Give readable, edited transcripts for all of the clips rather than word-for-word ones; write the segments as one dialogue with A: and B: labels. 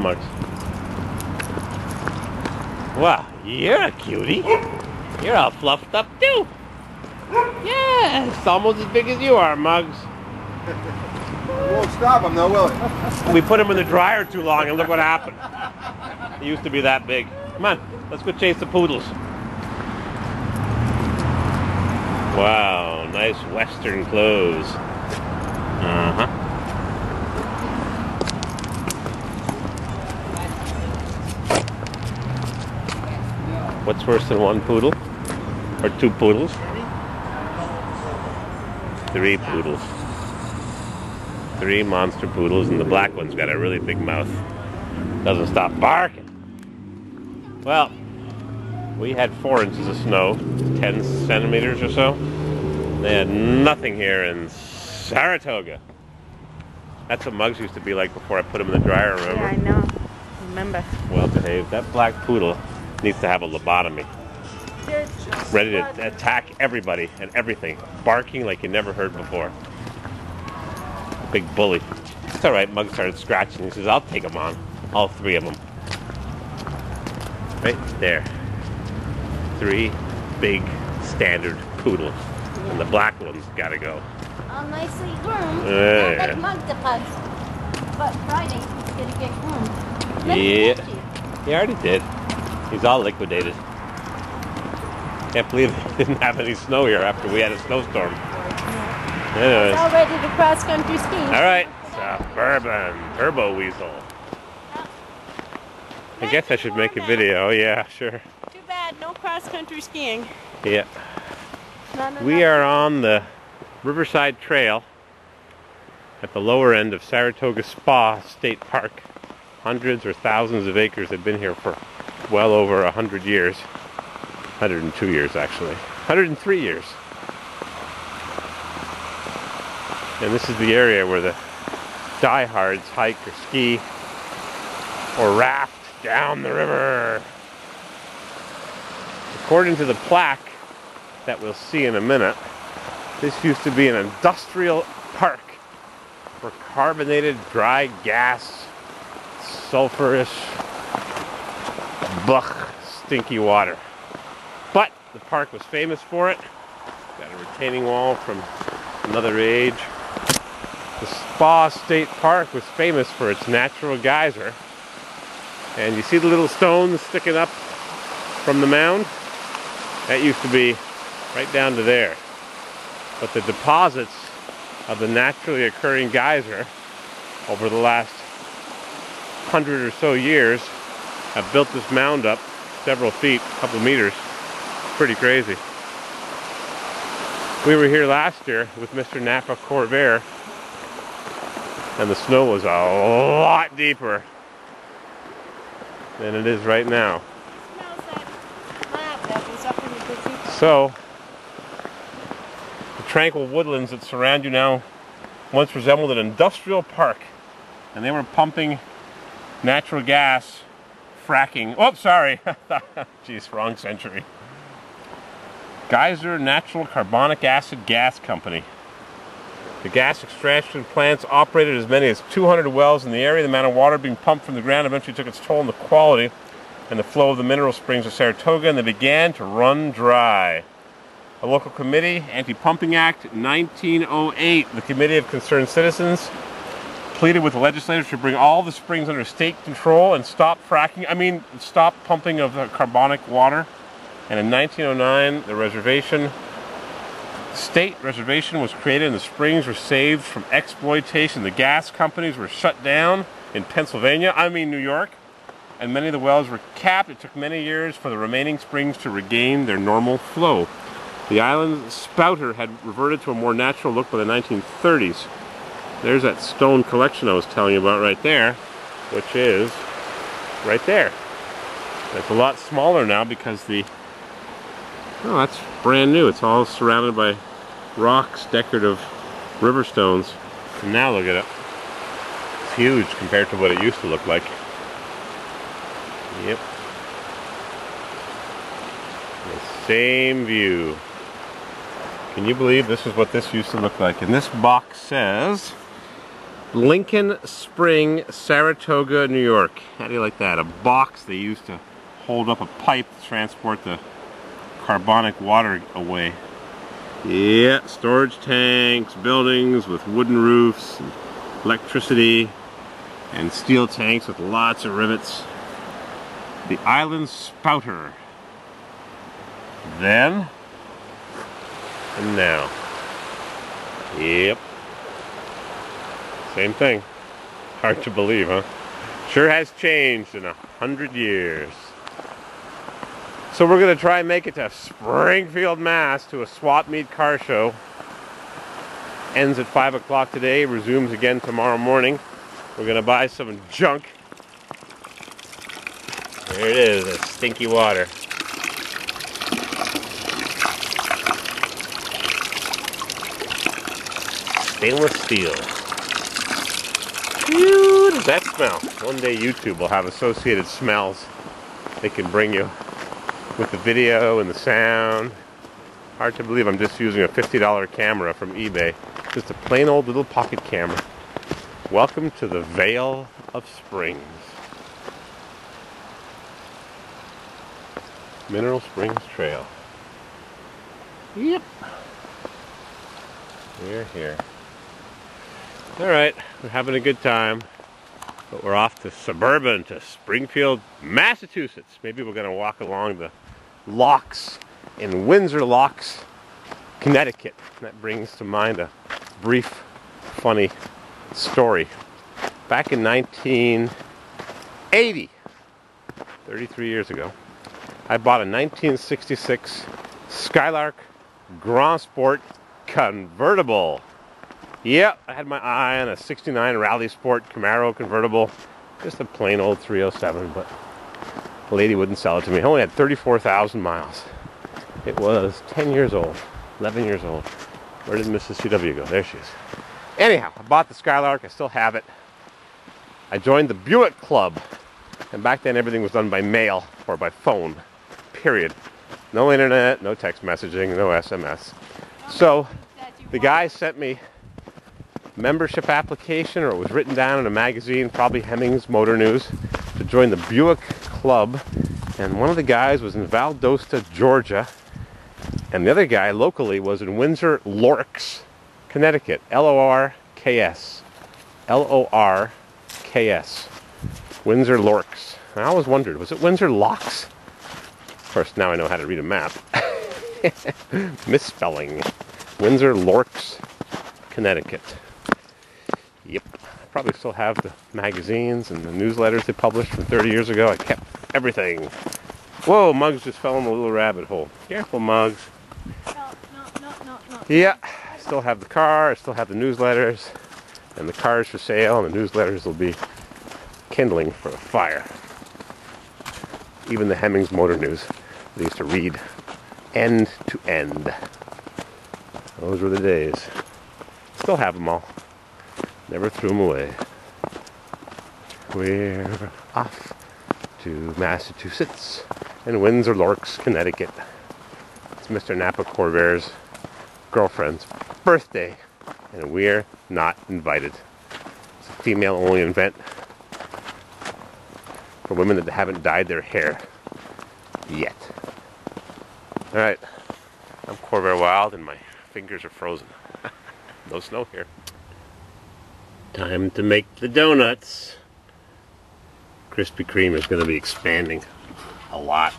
A: Mugs. Wow, you're a cutie. You're all fluffed up too. Yeah, it's almost as big as you are, Mugs.
B: We won't stop him though, will it?
A: We put him in the dryer too long and look what happened. He used to be that big. Come on, let's go chase the poodles. Wow, nice western clothes. Uh-huh. What's worse than one poodle? Or two poodles? Three poodles. Three monster poodles, and the black one's got a really big mouth. Doesn't stop barking. Well, we had 4 inches of snow, 10 centimeters or so. They had nothing here in Saratoga. That's what Mugs used to be like before I put him in the dryer, remember?
C: Yeah, I know. Remember.
A: Well behaved. That black poodle needs to have a lobotomy. Ready to attack everybody and everything. Barking like you never heard before. Big bully. It's alright, Mug started scratching. He says, I'll take them on. All 3 of them. Right there. 3 big standard poodles. And the black one's gotta go.
C: All nicely groomed.
A: Yeah.
C: Like Mug the Pugs. But Friday he's gonna get groomed.
A: Yeah. He already did. He's all liquidated. Can't believe they didn't have any snow here after we had a snowstorm. Anyways.
C: It's all ready to cross country ski.
A: Alright, Suburban Turbo Weasel. I guess I should make a video, yeah, sure.
C: Too bad, no cross country skiing.
A: Yeah. We are on the Riverside Trail at the lower end of Saratoga Spa State Park. Hundreds or thousands of acres have been here for well over 100 years. 102 years actually. 103 years. And this is the area where the diehards hike or ski or raft down the river. According to the plaque that we'll see in a minute, this used to be an industrial park for carbonated dry gas, sulfurous, stinky water. But the park was famous for it. Got a retaining wall from another age. The Spa State Park was famous for its natural geyser. And you see the little stones sticking up from the mound? That used to be right down to there. But the deposits of the naturally occurring geyser over the last 100 or so years have built this mound up several feet, a couple meters. Pretty crazy. We were here last year with Mr. Napa Corvair, and the snow was a lot deeper than it is right now. So, the tranquil woodlands that surround you now once resembled an industrial park, and they were pumping natural gas, fracking. Oh, sorry. Jeez, wrong century. Geyser Natural Carbonic Acid Gas Company. The gas extraction plants operated as many as 200 wells in the area. The amount of water being pumped from the ground eventually took its toll on the quality and the flow of the mineral springs of Saratoga, and they began to run dry. A local committee, Anti-Pumping Act, 1908, the Committee of Concerned Citizens pleaded with the legislators to bring all the springs under state control and stop fracking, stop pumping of the carbonic water. And in 1909, the state reservation was created and the springs were saved from exploitation. The gas companies were shut down in Pennsylvania, New York, and many of the wells were capped. It took many years for the remaining springs to regain their normal flow. The island spouter had reverted to a more natural look by the 1930s. There's that stone collection I was telling you about right there, which is right there. It's a lot smaller now because oh, that's brand new. It's all surrounded by rocks, decorative river stones. And now look at it. It's huge compared to what it used to look like. Yep. The same view. Can you believe this is what this used to look like? And this box says Lincoln Spring, Saratoga, New York. How do you like that? A box they used to hold up a pipe to transport the carbonic water away. Yeah, storage tanks, buildings with wooden roofs, and electricity, and steel tanks with lots of rivets. The Island Spouter. Then, and now. Yep. Same thing. Hard to believe, huh? Sure has changed in 100 years. So we're going to try and make it to Springfield, Mass. To a swap meet car show. Ends at 5 o'clock today, resumes again tomorrow morning. We're going to buy some junk. There it is, that stinky water. Stainless steel. Phew, does that smell? One day YouTube will have associated smells they can bring you with the video and the sound. Hard to believe I'm just using a $50 camera from eBay. Just a plain old little pocket camera. Welcome to the Vale of Springs. Mineral Springs Trail. Yep. We're here. Alright, we're having a good time. But we're off to Suburban, to Springfield, Massachusetts. Maybe we're going to walk along the locks in Windsor Locks, Connecticut. That brings to mind a brief, funny story. Back in 1980, 33 years ago, I bought a 1966 Skylark Grand Sport convertible. Yep, I had my eye on a 69 Rally Sport Camaro convertible. Just a plain old 307, but the lady wouldn't sell it to me. It only had 34,000 miles. It was 10 years old, 11 years old. Where did Mrs. CW go? There she is. Anyhow, I bought the Skylark. I still have it. I joined the Buick Club. And back then everything was done by mail or by phone. Period. No internet, no text messaging, no SMS. So the guy sent me membership application, or it was written down in a magazine, probably Hemmings Motor News, to join the Buick Club. And one of the guys was in Valdosta, Georgia, and the other guy locally was in Windsor Lorks, Connecticut. L-O-R-K-S. L-O-R-K-S. Windsor Lorks. I always wondered, was it Windsor Locks? Of course, now I know how to read a map. Misspelling. Windsor Lorks, Connecticut. Yep. I probably still have the magazines and the newsletters they published from 30 years ago. I kept everything. Whoa, Muggs just fell in a little rabbit hole. Careful, Muggs.
C: No.
A: Yeah, I still have the car, I still have the newsletters, and the car's for sale, and the newsletters will be kindling for a fire. Even the Hemmings Motor News, they used to read end to end. Those were the days. Still have them all. Never threw them away. We're off to Massachusetts and Windsor Lorks, Connecticut. It's Mr. Napa Corvair's girlfriend's birthday, and we're not invited. It's a female-only event for women that haven't dyed their hair yet. Alright, I'm Corvair Wild, and my fingers are frozen. No snow here. Time to make the donuts. Krispy Kreme is going to be expanding a lot.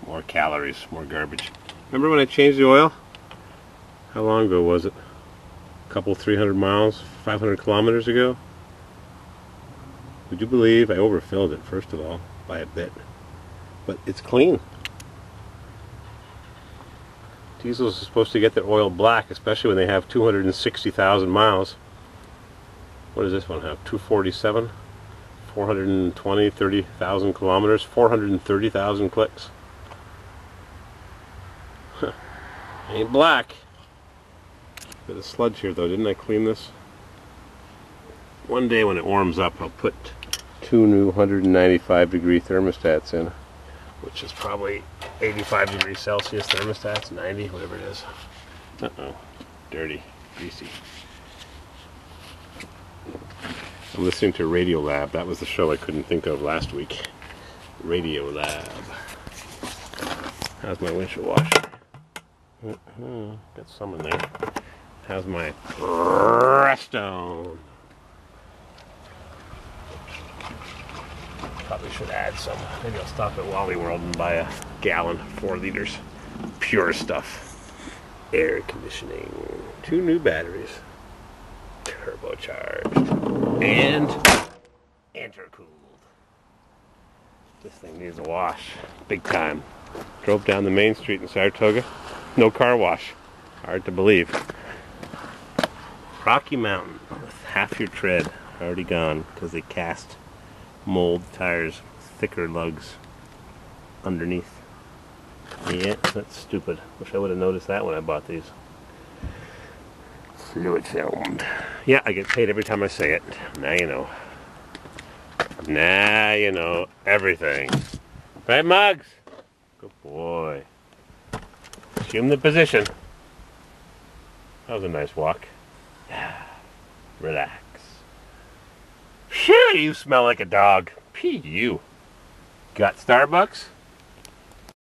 A: More calories, more garbage. Remember when I changed the oil? How long ago was it? A couple 300 miles, 500 kilometers ago? Would you believe I overfilled it, first of all, by a bit. But it's clean. Diesels are supposed to get their oil black, especially when they have 260,000 miles. What does this one have? 247? 420, 30,000 kilometers, 430,000 clicks. Huh. Ain't black. Bit of sludge here though, didn't I clean this? One day when it warms up, I'll put 2 new 195 degree thermostats in, which is probably 85 degrees Celsius thermostats, 90, whatever it is. Uh-oh, dirty, greasy. I'm listening to Radio Lab. That was the show I couldn't think of last week. Radio Lab. How's my windshield washer? Got some in there. How's my Restone? Probably should add some. Maybe I'll stop at Wally World and buy a gallon, 4 liters. Pure stuff. Air conditioning. 2 new batteries. Turbocharged. And intercooled. This thing needs a wash. Big time. Drove down the main street in Saratoga. No car wash. Hard to believe. Rocky Mountain with half your tread already gone because they cast mold tires, thicker lugs underneath. Yeah, that's stupid. Wish I would have noticed that when I bought these. Fluid filmed. Yeah, I get paid every time I say it. Now you know. Now you know everything. Right, Muggs? Good boy. Assume the position. That was a nice walk. Relax. Phew, you smell like a dog. Pee, you. Got Starbucks?